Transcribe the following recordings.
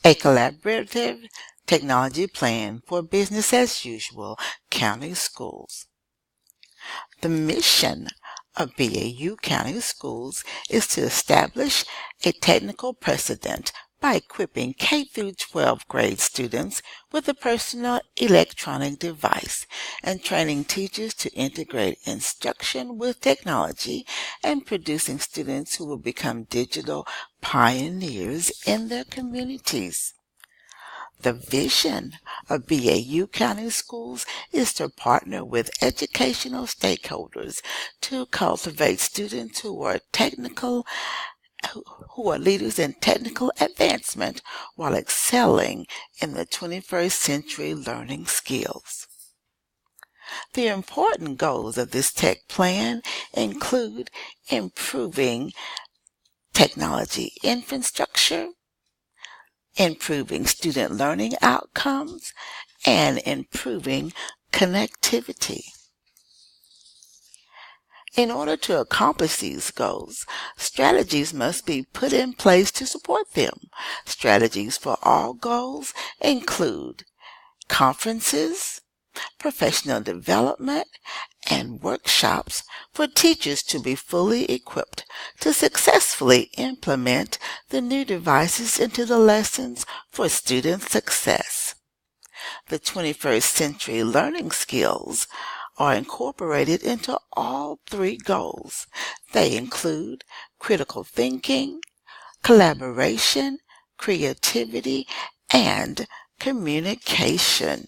a collaborative technology plan for business as usual county schools. The mission of BAU County Schools is to establish a technical precedent by equipping K-12 grade students with a personal electronic device and training teachers to integrate instruction with technology and producing students who will become digital pioneers in their communities. The vision of BAU County Schools is to partner with educational stakeholders to cultivate students who are leaders in technical advancement while excelling in the 21st century learning skills. The important goals of this tech plan include improving technology infrastructure, improving student learning outcomes, and improving connectivity. In order to accomplish these goals, strategies must be put in place to support them. Strategies for all goals include conferences, professional development, and workshops for teachers to be fully equipped to successfully implement the new devices into the lessons for student success. The 21st century learning skills are incorporated into all three goals. They include critical thinking, collaboration, creativity, and communication.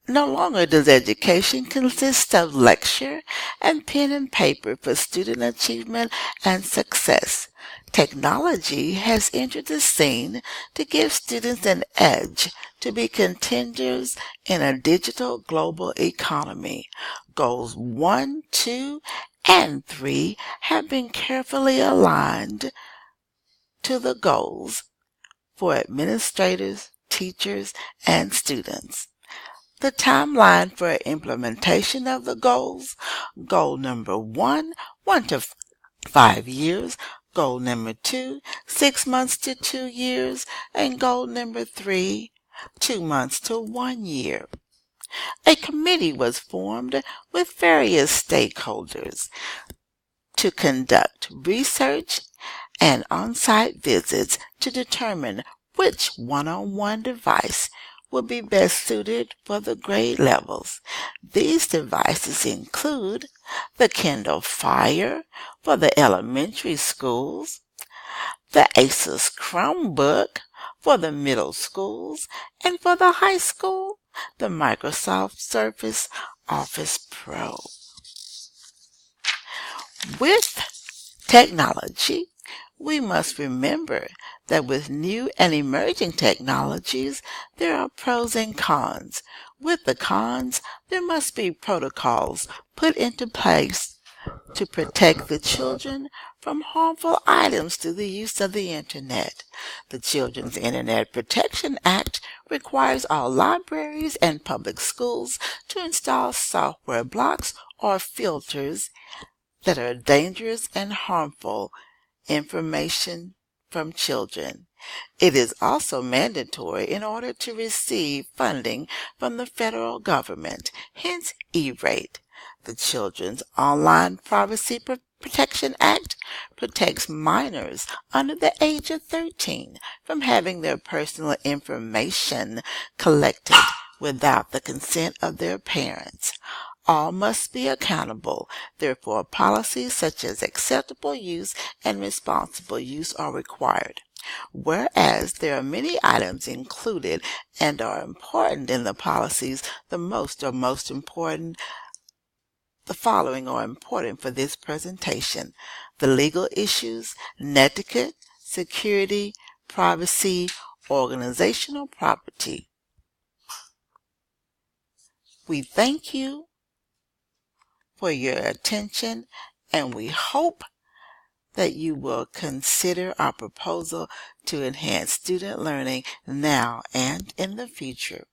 No longer does education consist of lecture and pen and paper for student achievement and success. Technology has entered the scene to give students an edge to be contenders in a digital global economy. Goals 1, 2, and 3 have been carefully aligned to the goals for administrators, teachers, and students. The timeline for implementation of the goals: goal number 1, 1 to 5 years, goal number 2, 6 months to 2 years, and goal number 3, 2 months to 1 year. A committee was formed with various stakeholders to conduct research and on-site visits to determine which one-on-one device would be best suited for the grade levels. These devices include the Kindle Fire for the elementary schools, the Asus Chromebook for the middle schools, and for the high school, the Microsoft Surface Office Pro. With technology, we must remember that with new and emerging technologies, there are pros and cons. With the cons, there must be protocols put into place to protect the children from harmful items through the use of the Internet. The Children's Internet Protection Act requires all libraries and public schools to install software blocks or filters that are dangerous and harmful information from children. It is also mandatory in order to receive funding from the federal government, hence E-rate. The Children's Online Privacy Protection Act protects minors under the age of 13 from having their personal information collected without the consent of their parents. All must be accountable. Therefore, policies such as acceptable use and responsible use are required. Whereas there are many items included and are important in the policies, the following are important for this presentation: the legal issues, netiquette, security, privacy, organizational property. We thank you for your attention, and we hope that you will consider our proposal to enhance student learning now and in the future.